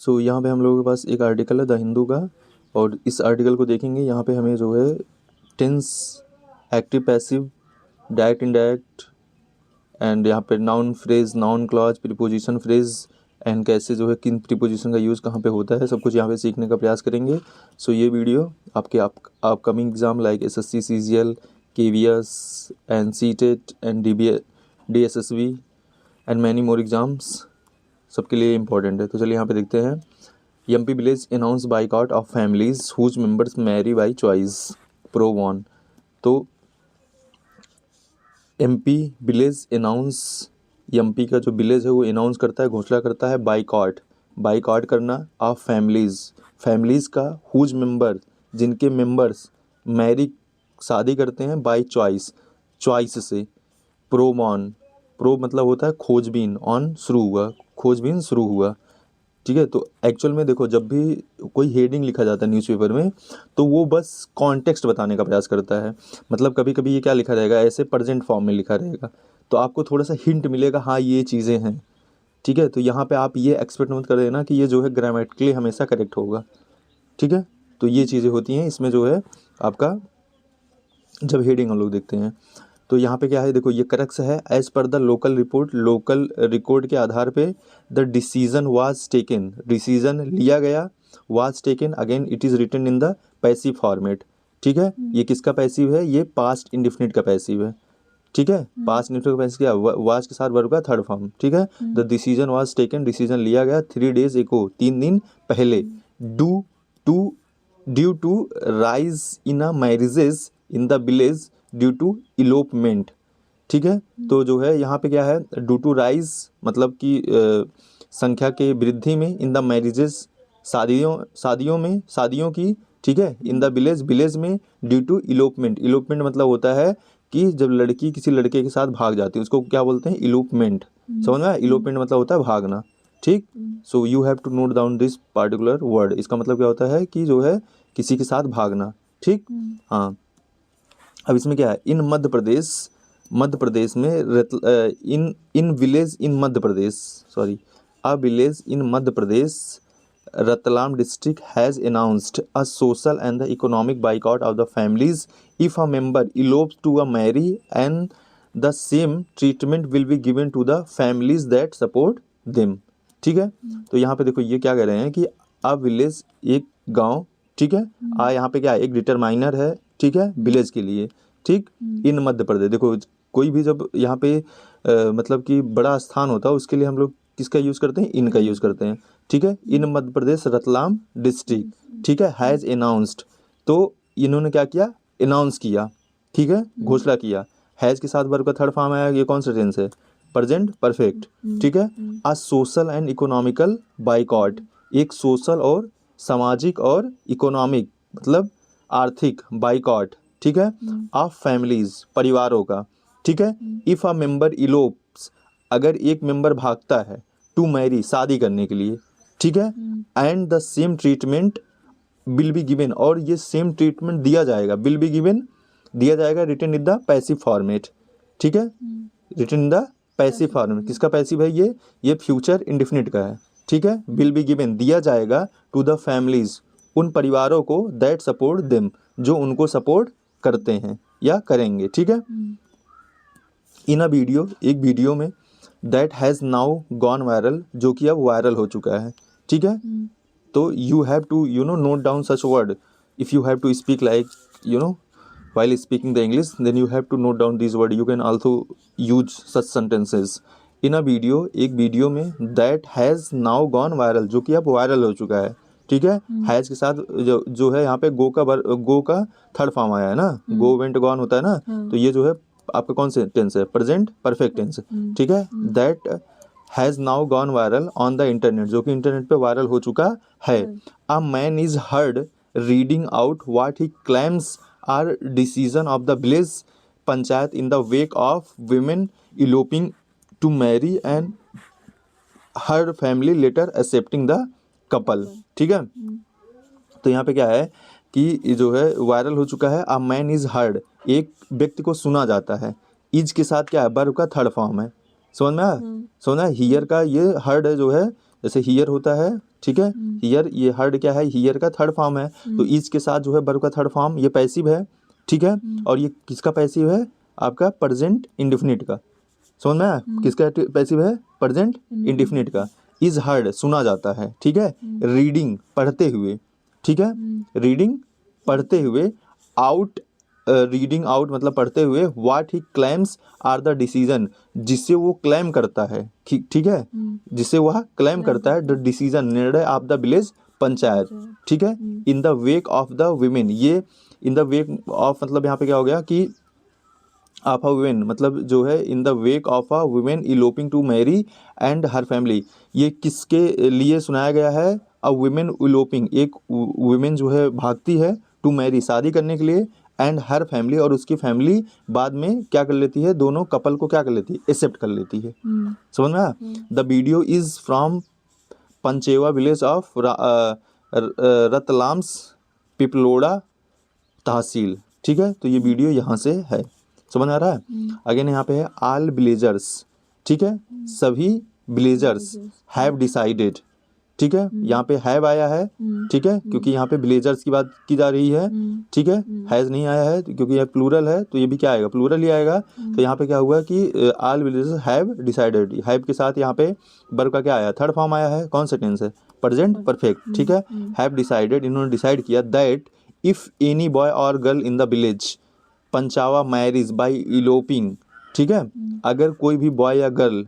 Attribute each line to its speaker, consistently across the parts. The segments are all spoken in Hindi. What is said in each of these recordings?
Speaker 1: सो यहाँ पे हम लोगों के पास एक आर्टिकल है द हिंदू का, और इस आर्टिकल को देखेंगे। यहाँ पे हमें जो है tense, active passive, direct indirect, and यहाँ पे noun phrase, noun clause, preposition phrase, and कैसे जो है किन प्रीपोजिशन का यूज़ कहाँ पे होता है, सब कुछ यहाँ पे सीखने का प्रयास करेंगे। सो ये वीडियो आपके upcoming exam like SSC, CGL, KVS and CTET and DSSB and many more exams सबके लिए इम्पोर्टेंट है। तो चलिए यहाँ पे देखते हैं। MP village announce boycott of families whose members marry by choice, pro one. तो एमपी विलेज अनाउंस, एमपी का जो विलेज है वो अनाउंस करता है, घोषणा करता है बाइकआउट करना ऑफ फैमिलीज का, हुज मेंबर जिनके मेंबर्स मैरी शादी करते हैं, बाई चॉइस से, प्रो मतलब होता है खोजबीन, ऑन शुरू हुआ, खोजबीन शुरू हुआ। ठीक है, तो एक्चुअल में देखो जब भी कोई हेडिंग लिखा जाता है न्यूज़पेपर में तो वो बस कॉन्टेक्स्ट बताने का प्रयास करता है। मतलब कभी कभी ये क्या लिखा रहेगा, ऐसे प्रेजेंट फॉर्म में लिखा रहेगा तो आपको थोड़ा सा हिंट मिलेगा, हाँ ये चीज़ें हैं। ठीक है, तो यहाँ पे आप ये एक्सपेक्ट मत कर देना कि ये जो है ग्रामेटिकली हमेशा करेक्ट होगा। ठीक है, तो ये चीज़ें होती हैं इसमें जो है आपका, जब हेडिंग हम लोग देखते हैं। तो यहाँ पे क्या है, देखो ये करेक्ट है। As per the local record के आधार पे the decision was taken, decision लिया गया, was taken, again it is written in the passive format. ठीक है, ये किसका पैसिव है, ये पास्ट इंडेफिनिट का पैसिव है। ठीक है, पास्ट इंडेफिनिट का पैसिव क्या, वाज के साथ वर्ब का थर्ड फॉर्म। ठीक है, the decision was taken, decision लिया गया 3 days ago, 3 दिन पहले, due to rise in a marriages in the village due to elopement. ठीक है, तो जो है यहाँ पे क्या है, ड्यू टू राइज मतलब कि संख्या के वृद्धि में, इन द मैरिजेस शादियों की। ठीक है, इन द विलेज में, ड्यू टू इलोपमेंट मतलब होता है कि जब लड़की किसी लड़के के साथ भाग जाती है उसको क्या बोलते हैं, इलोपमेंट। समझ में, इलोपमेंट मतलब होता है भागना। ठीक, so you have to note down this particular word. इसका मतलब क्या होता है कि जो है किसी के साथ भागना। ठीक, हाँ। अब इसमें क्या है, इन मध्य प्रदेश में in village in Madhya Pradesh, sorry, a village in Madhya Pradesh, Ratlam district has announced a social and the economic boycott of the families if a member elopes to a marry and the same treatment will be given to the families that support them. ठीक है, तो यहाँ पे देखो ये क्या कह रहे हैं कि अ विलेज एक गांव। ठीक है, यहाँ पे क्या है, एक डिटरमाइनर है। ठीक है, विलेज के लिए। ठीक, इन मध्य प्रदेश, देखो कोई भी जब यहाँ पे मतलब कि बड़ा स्थान होता है उसके लिए हम लोग किसका यूज़ करते हैं, इनका यूज़ करते हैं। ठीक है, इन मध्य प्रदेश रतलाम डिस्ट्रिक्ट। ठीक है, हैज़ अनाउंस्ड, तो इन्होंने क्या किया, अनाउंस किया। ठीक है, घोषणा किया। हैज़ के साथ वर्ब का थर्ड फॉर्म आया, ये कौन सा टेंस है, प्रेजेंट परफेक्ट। ठीक है, आ सोशल एंड इकोनॉमिकल बाइकआउट, एक सोशल और सामाजिक और इकोनॉमिक मतलब आर्थिक बाइकआउट। ठीक है, ऑफ फैमिलीज परिवारों का। ठीक है, इफ अ मेंबर इलोप्स, अगर एक मेंबर भागता है, टू मैरी शादी करने के लिए। ठीक है, and the same treatment will be given, और ये सेम ट्रीटमेंट दिया जाएगा, विल बी गिवन दिया जाएगा, written in the passive format. ठीक है, written in the passive format, किसका पैसिव है, ये फ्यूचर इंडेफिनिट का है। ठीक है, विल बी गिवन दिया जाएगा, टू द फैमिलीज उन परिवारों को, दैट सपोर्ट देम जो उनको सपोर्ट करते हैं या करेंगे। ठीक है, इन अ वीडियो, एक वीडियो में, that has now gone viral, जो कि अब वायरल हो चुका है। ठीक है, तो you have to note down such word, if you have to speak like while speaking the English, then you have to note down these words. You can also use such sentences in a video, एक वीडियो में, that has now gone viral, जो कि अब वायरल हो चुका है। ठीक है, हैज के साथ जो है यहाँ पे गो का थर्ड फॉर्म आया है ना, गो वेंट गॉन होता है ना, तो ये जो है आपका कौन से टेंस है, प्रेजेंट परफेक्ट टेंस। ठीक है, that has now gone viral on the internet, जो कि इंटरनेट पे वायरल हो चुका है। A man is heard reading out what he claims are decision of the village panchayat in the wake of women eloping to marry and her family later accepting the couple। ठीक है, तो यहाँ पे क्या है कि जो है वायरल हो चुका है। अ मैन इज हर्ड, एक व्यक्ति को सुना जाता है। इज के साथ क्या है, वर्ब का थर्ड फॉर्म है। समझ में आया, हियर का ये हर्ड है जो है जैसे हियर होता है, ठीक है, हियर, ये हर्ड क्या है, हियर का थर्ड फॉर्म है, तो इज के साथ जो है वर्ब का थर्ड फॉर्म, ये पैसिव है, ठीक है, और ये किसका पैसिव है, आपका प्रेजेंट इंडेफिनिट का, समझ में आया, किसका पैसिव है, प्रेजेंट इंडेफिनिट का। इज हर्ड सुना जाता है, ठीक है, रीडिंग पढ़ते हुए, ठीक है, रीडिंग पढ़ते हुए, आउट रीडिंग आउट मतलब पढ़ते हुए, what he claims are the decision, जिससे वो क्लेम करता है, ठीक है, जिससे वह क्लेम करता है, द डिसीजन निर्णय ऑफ द विलेज पंचायत, ठीक है, in the wake of the women, ये इन द वेक ऑफ मतलब यहाँ पे क्या हो गया कि ऑफ अ वुमेन मतलब जो है in the wake of a women eloping to marry and her family, ये किसके लिए सुनाया गया है, अ वुमेन इलोपिंग, एक वुमेन जो है भागती है, टू मैरी शादी करने के लिए, एंड हर फैमिली और उसकी फैमिली बाद में क्या कर लेती है, दोनों कपल को क्या कर लेती है, एक्सेप्ट कर लेती है, समझ में आया। The video is from Panchewa village of Ratlam's Piploda tehsil, ठीक है, तो ये वीडियो यहाँ से है, समझ आ रहा है। अगेन यहाँ पे है ऑल विलेजर्स, ठीक है, सभी विलेजर्स हैव डिसाइडेड, ठीक है, यहाँ पे हैव आया है, ठीक है, क्योंकि यहाँ पे विलेजर्स की बात की जा रही है, ठीक है, हैज नहीं आया है क्योंकि यह प्लूरल है, तो ये भी क्या आएगा, प्लूरल ही आएगा। तो यहाँ पे क्या हुआ कि all villagers have decided, have के साथ यहाँ पे वर्ब का क्या आया, थर्ड फॉर्म आया है, कौन सा टेंस है, प्रेजेंट परफेक्ट, ठीक है, हैव डिसाइडेड, इन्होंने डिसाइड किया, दैट इफ एनी बॉय और girl in the village Panchawa marriage by eloping, ठीक है, अगर कोई भी बॉय या गर्ल,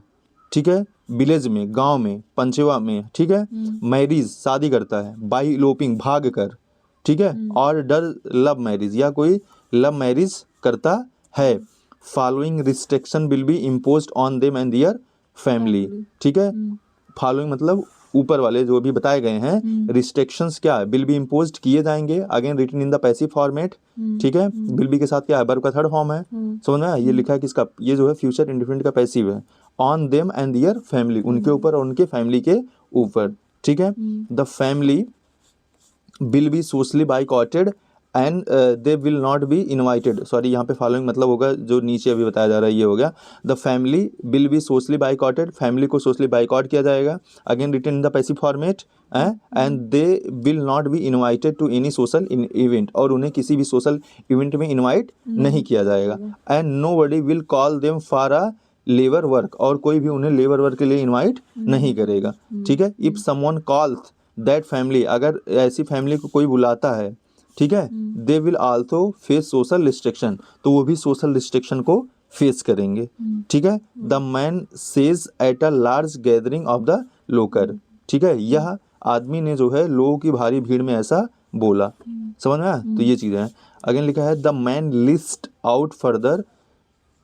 Speaker 1: ठीक है, विलेज में, गांव में, पंचवा में, ठीक है, मैरिज शादी करता है, बाई इलोपिंग भाग कर, ठीक है, और डर लव मैरिज या कोई लव मैरिज करता है, following restriction will be imposed on them and their family, ठीक है, फॉलोइंग मतलब ऊपर वाले जो भी बताए गए हैं रिस्ट्रिक्शंस क्या है, विल बी इम्पोज्ड किए जाएंगे, again written in the passive format, ठीक है, विल बी के साथ क्या है, वर्ब का थर्ड फॉर्म है, समझना, ये लिखा है किसका, ये जो है फ्यूचर इंडेफिनिट का पैसिव है, on them and their family, उनके ऊपर और उनके फैमिली के ऊपर, ठीक है, the family will be socially boycotted and they will not be invited, sorry यहाँ पे फॉलोइंग मतलब होगा जो नीचे अभी बताया जा रहा है, ये हो गया, the family will be socially boycotted, family को सोशली बाइकॉट किया जाएगा, again written in the passive format, and they will not be invited to any social event, और उन्हें किसी भी सोशल इवेंट में इनवाइट नहीं किया जाएगा, and nobody will call them for a labour work, और कोई भी उन्हें लेबर वर्क के लिए इनवाइट नहीं करेगा, ठीक है, if someone calls that family, अगर ऐसी फैमिली को कोई बुलाता है, ठीक है, they will also face social restriction, तो वो भी सोशल रिस्ट्रिक्शन को फेस करेंगे, ठीक है, the man says at a large gathering of the locals, ठीक है, यह आदमी ने जो है लोगों की भारी भीड़ में ऐसा बोला, समझ में आया, तो ये चीज़ें हैं। अगेन लिखा है the man list out further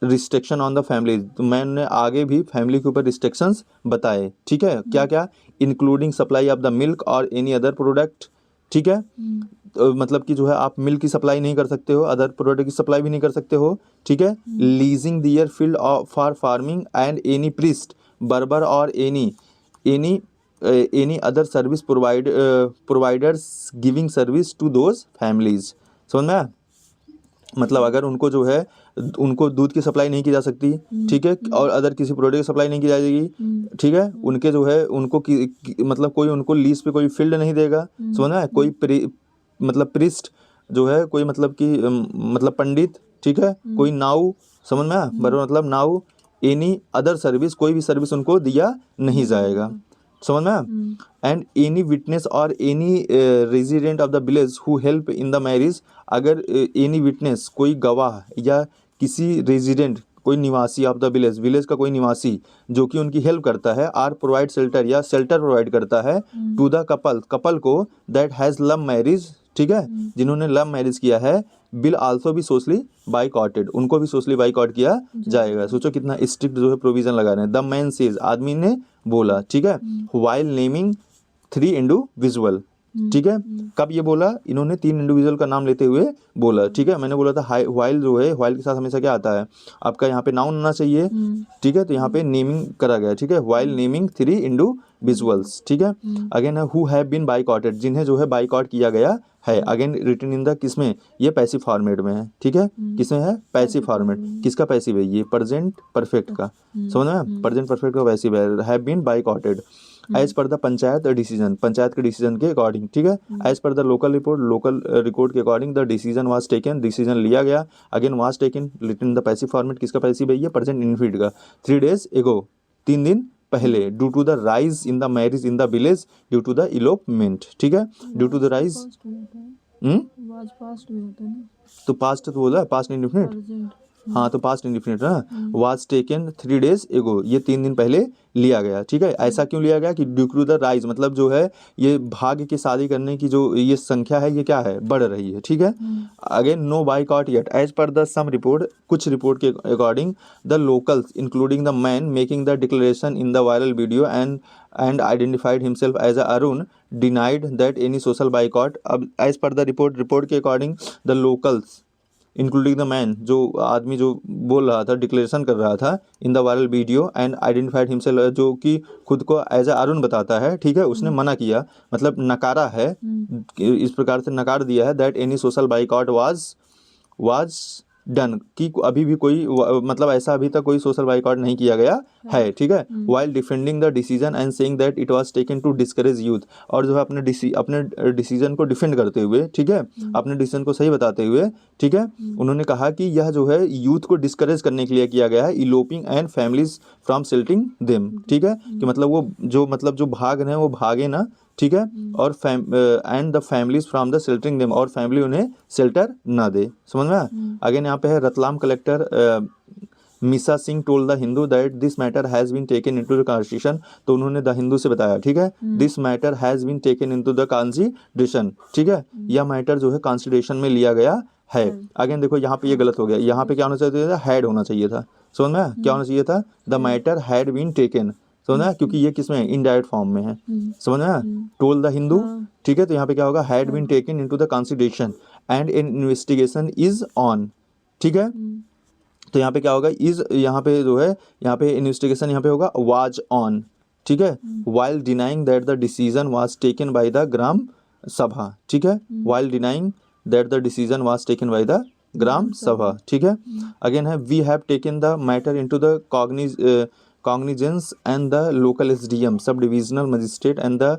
Speaker 1: restriction on the family, तो मैंने आगे भी फैमिली के ऊपर रिस्ट्रिक्शंस बताए, ठीक है, क्या क्या, including supply of the milk और एनी अदर प्रोडक्ट, ठीक है, मतलब कि जो है आप मिल्क की सप्लाई नहीं कर सकते हो, अदर प्रोडक्ट की सप्लाई भी नहीं कर सकते हो, ठीक है, leasing their field for farming and any priest barber और any other service providers giving service to those families, समझ में आया, मतलब अगर उनको जो है उनको दूध की सप्लाई नहीं की जा सकती, ठीक है, और अदर किसी प्रोडक्ट की सप्लाई नहीं की जाएगी, ठीक है, उनके जो है उनको मतलब कोई उनको लीज पे कोई फील्ड नहीं देगा, समझना है, कोई मतलब प्रिस्ट जो है कोई मतलब कि मतलब पंडित, ठीक है, कोई नाउ, समझ में आया, बराबर मतलब नाउ, एनी अदर सर्विस, कोई भी सर्विस उनको दिया नहीं जाएगा, समझ में, एंड एनी विटनेस और any resident of the village who help in the marriage, अगर एनी विटनेस कोई गवाह या किसी रेजिडेंट कोई निवासी ऑफ द विलेज, विलेज का कोई निवासी जो कि उनकी हेल्प करता है, आर प्रोवाइड शेल्टर या शेल्टर प्रोवाइड करता है, टू द कपल को दैट हैज़ लव मैरिज, ठीक है, जिन्होंने लव मैरिज किया है, बिल आल्सो भी सोशली बाइकॉटेड, उनको भी सोशली बाइकॉट किया जाएगा। सोचो कितना स्ट्रिक्ट जो है प्रोविजन लगा रहे हैं। द मैन सेज, आदमी ने बोला, ठीक है, व्हाइल नेमिंग 3 इंडिविजुअल, ठीक है, कब ये बोला, इन्होंने 3 इंडिविजुअल का नाम लेते हुए बोला, ठीक है, मैंने बोला था व्हाइल जो है, व्हाइल के साथ हमेशा क्या आता है आपका, यहाँ पे नाउन होना चाहिए, ठीक है, तो यहाँ पे नेमिंग करा गया, ठीक है, व्हाइल नेमिंग 3 इंडिविजुअल्स, ठीक है, again who have been boycotted, जिन्हें जो है बाइकॉट किया गया है, अगेन रिटन इन द किसमें, ये पैसिव फॉर्मेट में है, ठीक है, किसमें है, पैसिव फॉर्मेट, किसका पैसिव है, ये प्रेजेंट परफेक्ट का, समझ में, प्रेजेंट परफेक्ट का पैसिव है, have been boycotted, as per the panchayat decision, panchayat के डिसीजन के अकॉर्डिंग, ठीक है। As per the local report, local record के according the decision was taken, decision लिया गया। Again was taken written the passive format, किसका पैसिव है ये, प्रेजेंट इनफिनिट का। 3 days एगो, 3 दिन पहले, due to the rise in the marriage in the village, due to the elopement, ठीक है, ड्यू टू द राइज। तो पास्ट तो बोला, पास्ट इंडिफिनिट, हाँ तो पास्ट इंडिफिनिट ना। वाज टेकन 3 days एगो, ये 3 दिन पहले लिया गया, ठीक है। ऐसा क्यों लिया गया कि ड्यू टू द राइज, मतलब जो है ये भाग्य की शादी करने की जो ये संख्या है ये क्या है, बढ़ रही है, ठीक है। Again no boycott yet, as per the some report, कुछ रिपोर्ट के according the locals including the man making the declaration in the viral video and identified himself as Arun denied that any social boycott. अब एज पर द रिपोर्ट के according the locals including the man, जो आदमी जो बोल रहा था, डिक्लेरेशन कर रहा था इन the viral video and identified himself, जो कि खुद को एज अरुण बताता है, ठीक है, उसने मना किया, मतलब नकारा है, इस प्रकार से नकार दिया है that any social boycott was done, कि अभी भी कोई मतलब ऐसा अभी तक कोई सोशल बाइकॉट नहीं किया गया है, ठीक है। While defending the decision and saying that it was taken to discourage youth, और जो है अपने डिसीजन को डिफेंड करते हुए, ठीक है, अपने डिसीजन को सही बताते हुए, ठीक है, उन्होंने कहा कि यह जो है यूथ को डिस्करेज करने के लिए किया गया है, eloping and families from sheltering them, ठीक है, कि मतलब वो जो भाग रहे हैं वो भागे ना, ठीक है, और and the families from the sheltering them, और फैमिली उन्हें शेल्टर ना दे, समझ में। अगेन यहाँ पे है Ratlam collector Misha Singh told the Hindu that this matter has been taken into the constitution, तो उन्होंने द हिंदू से बताया, ठीक है, this matter has been taken into the constitution, ठीक है, यह मैटर जो है कॉन्स्टिट्यूशन में लिया गया है। अगेन देखो यहाँ पे ये गलत हो गया, यहाँ पे क्या होना चाहिए था, हैड होना चाहिए था, समझ में, क्या होना चाहिए था, the matter had been taken, समझना, क्योंकि ये किसमें है, इनडायरेक्ट फॉर्म में है, समझना, टोल द हिंदू, ठीक है, तो यहाँ पे क्या होगा, had been taken into the consideration and an investigation is on, ठीक है, तो यहाँ पे क्या होगा, इज, यहाँ पे जो है, यहाँ पे इन्वेस्टिगेशन यहाँ पे होगा वाज ऑन, ठीक है, while denying that the decision was taken by the gram sabha, ठीक है, while denying that the decision was taken by the gram sabha, ठीक है। अगेन है we have taken the matter into the cognizance and the local SDM sub divisional magistrate and the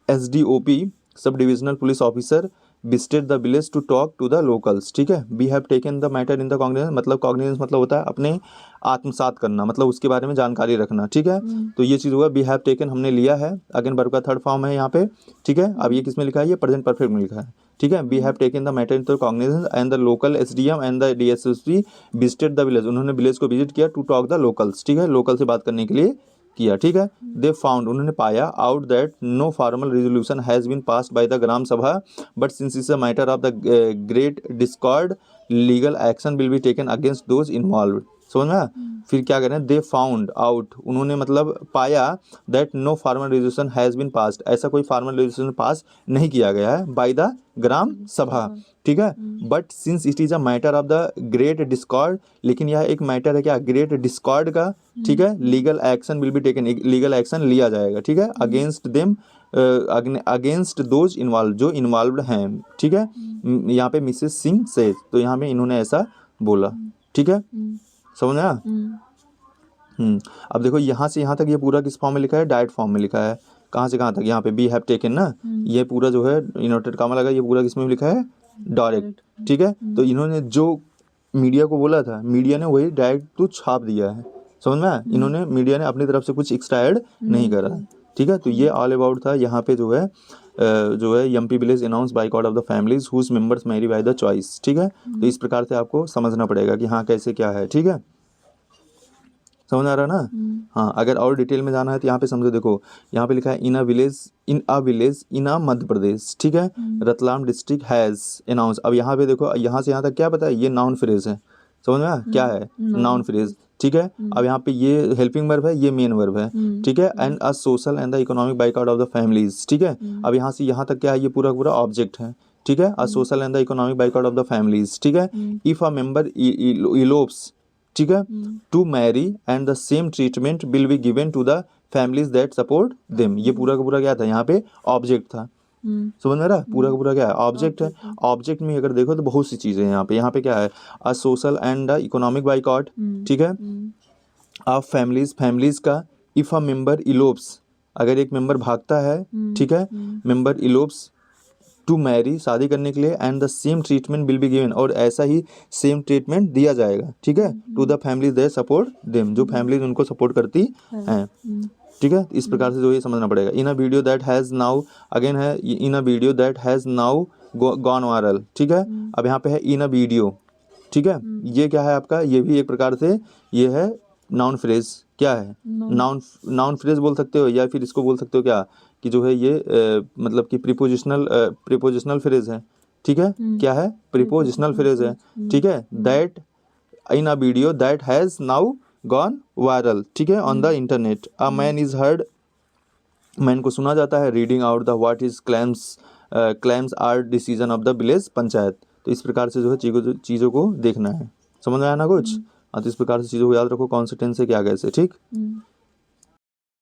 Speaker 1: SDOP sub divisional police officer visited the village to talk to the locals, ठीक है। we have taken the matter in the cognizance, मतलब cognizance मतलब होता है अपने आत्मसात करना, मतलब उसके बारे में जानकारी रखना, ठीक है, तो ये चीज़ हुआ, we have taken हमने लिया है, अगेन वर्ब का थर्ड फॉर्म है यहाँ पे, ठीक है। अब ये किस में लिखा है, ये प्रेजेंट परफेक्ट में लिखा है, ठीक है। We have taken the matter into cognisance and the local SDM and the DSSP visited the village, उन्होंने विलेज को विजिट किया टू टॉक द लोकल्स, ठीक है, लोकल से बात करने के लिए किया, ठीक है। दे फाउंड, उन्होंने पाया out that no formal resolution has been passed by the gram sabha but since is a matter of the great discord legal action will be taken against those involved, समझ में। फिर क्या करें, दे फाउंड आउट, उन्होंने मतलब पाया that no formal resolution has been passed, ऐसा कोई फॉर्मल रेजोल्यूशन पास नहीं किया गया है बाय द ग्राम सभा, ठीक है, but since it is a matter of the great Discord, लेकिन यह एक मैटर है क्या, ग्रेट डिस्कॉर्ड का, ठीक है, legal action will be taken, legal action लिया जाएगा, ठीक है, against them, against those involve, जो इन्वॉल्व हैं, ठीक है, यहाँ पे मिसेस सिंह सेज, तो यहाँ पे इन्होंने ऐसा बोला, ठीक है, समझ में आया। अब देखो यहाँ से यहाँ तक ये पूरा किस फॉर्म में लिखा है, डायरेक्ट फॉर्म में लिखा है, कहाँ से कहाँ तक, यहाँ पे वी हैव टेकन ना, ये पूरा जो है इनवर्टेड कामा लगा, ये पूरा किसमें लिखा है, डायरेक्ट, ठीक है, तो इन्होंने जो मीडिया को बोला था, मीडिया ने वही डायरेक्ट तो छाप दिया है, समझ में आया, इन्होंने मीडिया ने अपनी तरफ से कुछ एक्स्ट्रा ऐड नहीं करा, ठीक है। तो ये ऑल अबाउट था, यहाँ पे जो है MP village announce boycott of the families whose members marry by the choice, ठीक है, तो इस प्रकार से आपको समझना पड़ेगा कि हाँ कैसे क्या है, ठीक है, समझ आ रहा है ना। हाँ, अगर और डिटेल में जाना है तो यहाँ पे समझो, देखो यहाँ पे लिखा है इन अ विलेज इन अ मध्य प्रदेश, ठीक है, रतलाम डिस्ट्रिक्ट हैज अनाउंस। अब यहाँ पे देखो, यहाँ से यहाँ तक क्या पता है, ये नाउन फ्रेज है, समझ में क्या है, नाउन फ्रेज, ठीक है। अब यहाँ पे ये हेल्पिंग वर्ब है, ये मेन वर्ब है, ठीक है, and a social and the economic boycott of the families, ठीक है। अब यहाँ से यहाँ तक क्या है, ये पूरा पूरा ऑब्जेक्ट है, ठीक है, a social and the economic boycott of the families, ठीक है। इफ अ मेंबर इलोप्स, ठीक है, to marry and the same treatment will be given to the families that support them, ये पूरा का पूरा क्या था, यहाँ पे ऑब्जेक्ट था, समझ में रहा, पूरा का पूरा क्या है, ऑब्जेक्ट है। ऑब्जेक्ट में अगर देखो तो बहुत सी चीजें हैं यहाँ पे क्या है, a social and the economic boycott, ठीक है, ऑफ फैमिलीज का, इफ अ मेंबर इलोप्स, अगर एक मेंबर भागता है, ठीक है, मेंबर इलोप्स टू मैरी, शादी करने के लिए, and the same treatment will be given, और ऐसा ही सेम ट्रीटमेंट दिया जाएगा, ठीक है, to the family they support them, जो फैमिली उनको सपोर्ट करती हैं, ठीक है। इस प्रकार से जो ये समझना पड़ेगा। In a video that has now, again है in a video that has now gone viral, ठीक है। अब यहाँ पे है इन अ वीडियो, ठीक है, ये क्या है आपका, ये भी एक प्रकार से ये है नाउन फ्रेज, क्या है, नाउन फ्रेज बोल सकते हो, या फिर इसको बोल सकते हो क्या कि जो है ये मतलब कि प्रीपोजिशनल फ्रेज है, ठीक है, क्या है, प्रीपोजिशनल फ्रेज है, ठीक है। That in a video that has now gone viral, ठीक है, on the internet, a man is heard, man को सुना जाता है, reading out the what is claims are decision of the village panchayat. तो इस प्रकार से जो है चीज़ों को देखना है, समझ में आया ना कुछ। हाँ, तो इस प्रकार से चीज़ों को याद रखो, कौन से टेंस से क्या कैसे, ठीक।